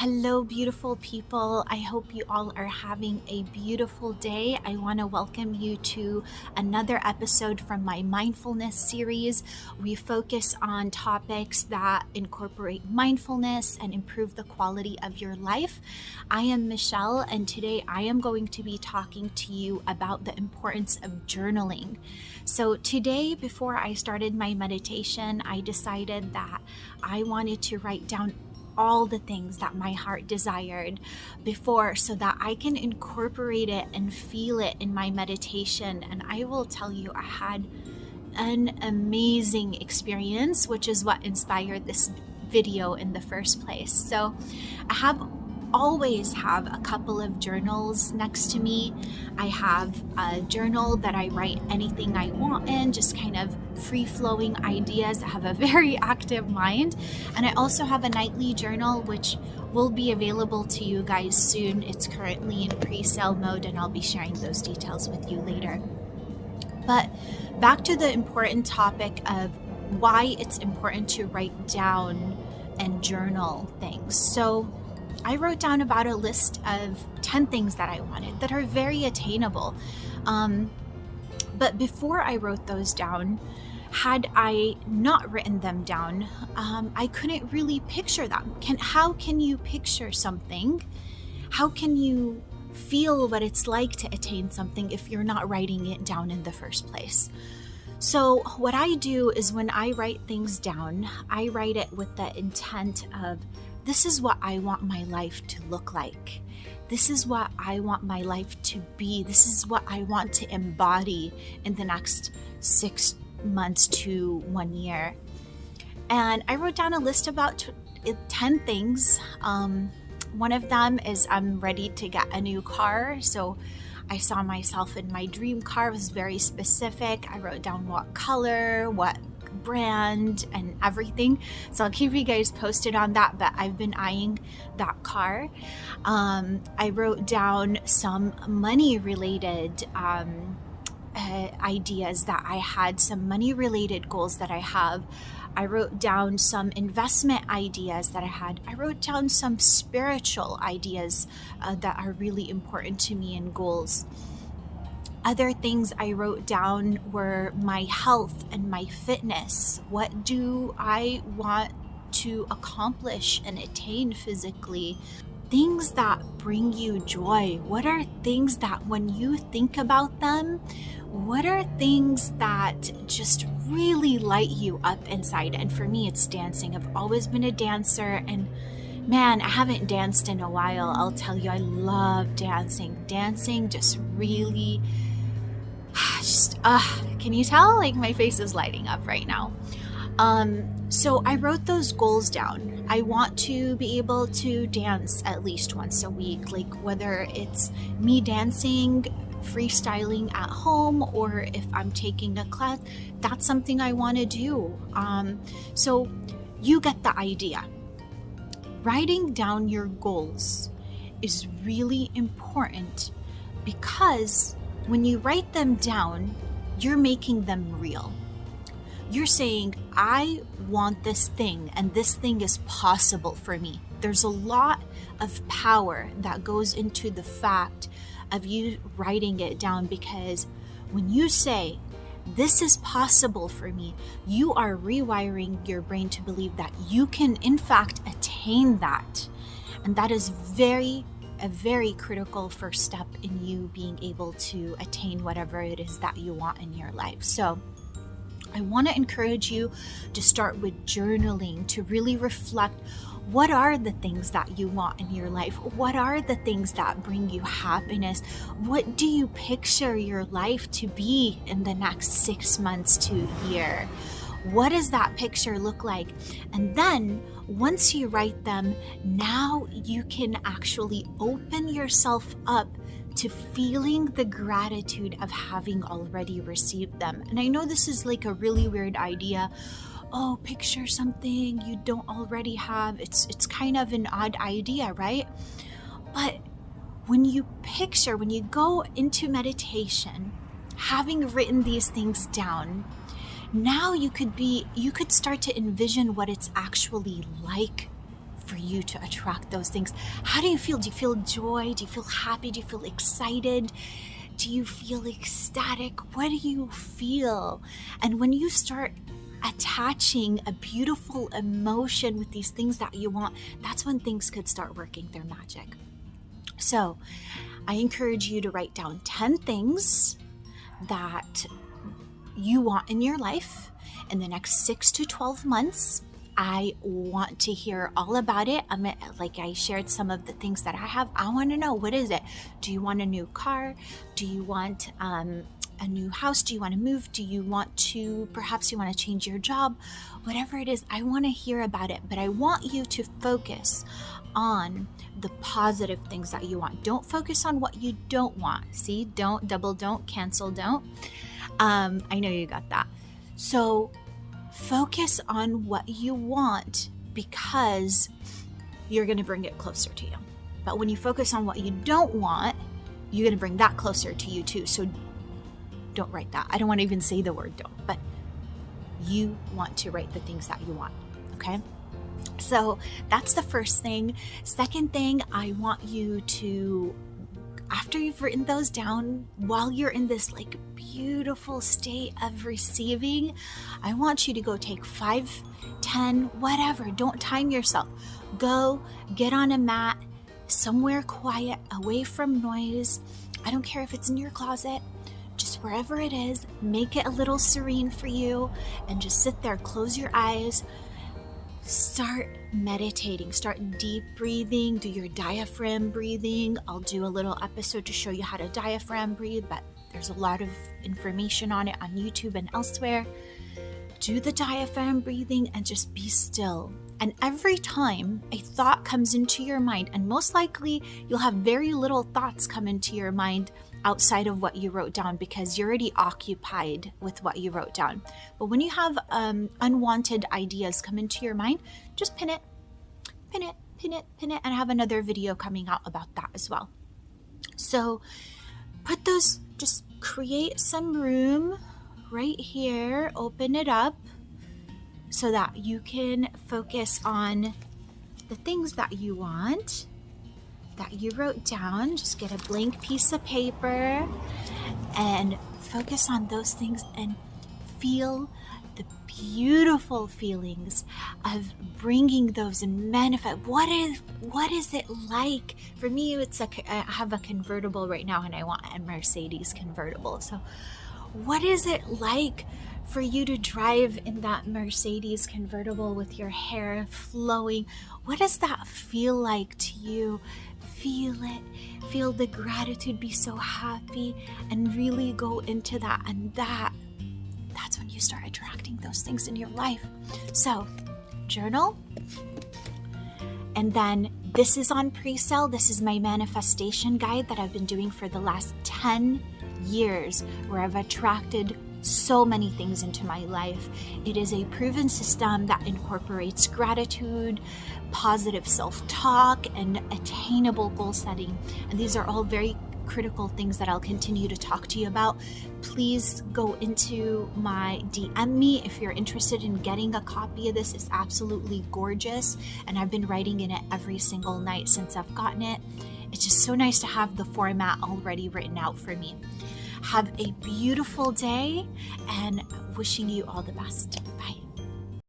Hello, beautiful people. I hope you all are having a beautiful day. I want to welcome you to another episode from my mindfulness series. We focus on topics that incorporate mindfulness and improve the quality of your life. I am Michelle, and today I am going to be talking to you about the importance of journaling. So today, before I started my meditation, I decided that I wanted to write down all the things that my heart desired before so that I can incorporate it and feel it in my meditation. And I will tell you, I had an amazing experience, which is what inspired this video in the first place. So I always have a couple of journals next to me. I have a journal that I write anything I want in, just kind of free-flowing ideas. I have a very active mind. And I also have a nightly journal, which will be available to you guys soon. It's currently in pre-sale mode, and I'll be sharing those details with you later. But back to the important topic of why it's important to write down and journal things. So I wrote down about a list of 10 things that I wanted that are very attainable. But before I wrote those down, had I not written them down, I couldn't really picture them. How can you picture something? How can you feel what it's like to attain something if you're not writing it down in the first place? So what I do is when I write things down, I write it with the intent of, this is what I want my life to look like. This is what I want my life to be. This is what I want to embody in the next 6 months to 1 year. And I wrote down a list about 10 things. One of them is I'm ready to get a new car. So I saw myself in my dream car. It was very specific. I wrote down what color, what brand, and everything. So I'll keep you guys posted on that, but I've been eyeing that car. I wrote down some money related ideas that I had, some money related goals that I have. I wrote down some investment ideas that I had. I wrote down some spiritual ideas that are really important to me and goals. Other things I wrote down were my health and my fitness. What do I want to accomplish and attain physically? Things that bring you joy. What are things that when you think about them, what are things that just really light you up inside? And for me, it's dancing. I've always been a dancer, and man, I haven't danced in a while. I'll tell you, I love dancing. Dancing just really, can you tell? Like my face is lighting up right now. So I wrote those goals down. I want to be able to dance at least once a week, like whether it's me dancing, freestyling at home, or if I'm taking a class, that's something I want to do. So you get the idea. Writing down your goals is really important because when you write them down, you're making them real. You're saying, I want this thing, and this thing is possible for me. There's a lot of power that goes into the fact of you writing it down, because when you say, this is possible for me, you are rewiring your brain to believe that you can, in fact, attain that. And that is a very critical first step in you being able to attain whatever it is that you want in your life. So I want to encourage you to start with journaling, to really reflect, what are the things that you want in your life? What are the things that bring you happiness? What do you picture your life to be in the next 6 months to a year? What does that picture look like? And then once you write them, now you can actually open yourself up to feeling the gratitude of having already received them. And I know this is like a really weird idea. Oh, picture something you don't already have. It's kind of an odd idea, right? But when you go into meditation, having written these things down, now you could start to envision what it's actually like for you to attract those things. How do you feel? Do you feel joy? Do you feel happy? Do you feel excited? Do you feel ecstatic? What do you feel? And when you start attaching a beautiful emotion with these things that you want, that's when things could start working their magic. So I encourage you to write down 10 things that you want in your life in the next 6 to 12 months. I want to hear all about it. Like I shared some of the things that I have. I want to know, what is it? Do you want a new car? Do you want a new house? Do you want to move? Do you want to, perhaps you want to change your job? Whatever it is, I want to hear about it. But I want you to focus on the positive things that you want. Don't focus on what you don't want. See, don't, double don't, cancel don't. I know you got that. So focus on what you want, because you're going to bring it closer to you. But when you focus on what you don't want, you're going to bring that closer to you too. So don't write that. I don't want to even say the word don't, but you want to write the things that you want. Okay. So that's the first thing. Second thing, I want you to, after you've written those down, while you're in this like beautiful state of receiving, I want you to go take 5, 10, whatever. Don't time yourself. Go get on a mat somewhere quiet, away from noise. I don't care if it's in your closet, just wherever it is, make it a little serene for you, and just sit there, close your eyes. Start meditating, start deep breathing, do your diaphragm breathing. I'll do a little episode to show you how to diaphragm breathe, but there's a lot of information on it on YouTube and elsewhere. Do the diaphragm breathing and just be still. And every time a thought comes into your mind, and most likely you'll have very little thoughts come into your mind outside of what you wrote down, because you're already occupied with what you wrote down. But when you have unwanted ideas come into your mind, just pin it, and I have another video coming out about that as well. So put those, just create some room right here, open it up so that you can focus on the things that you want, that you wrote down. Just get a blank piece of paper and focus on those things and feel the beautiful feelings of bringing those and manifest. What is it like? For me, I have a convertible right now, and I want a Mercedes convertible. So what is it like for you to drive in that Mercedes convertible with your hair flowing? What does that feel like to you? Feel it. Feel the gratitude, be so happy, and really go into that. And that's when you start attracting those things in your life. So journal. And then this is on pre-sale. This is my manifestation guide that I've been doing for the last 10 years, where I've attracted so many things into my life. It is a proven system that incorporates gratitude, positive self-talk, and attainable goal setting. And these are all very critical things that I'll continue to talk to you about. Please go into my DM me if you're interested in getting a copy of this. It's absolutely gorgeous, and I've been writing in it every single night since I've gotten it. It's just so nice to have the format already written out for me. Have a beautiful day, and wishing you all the best. Bye.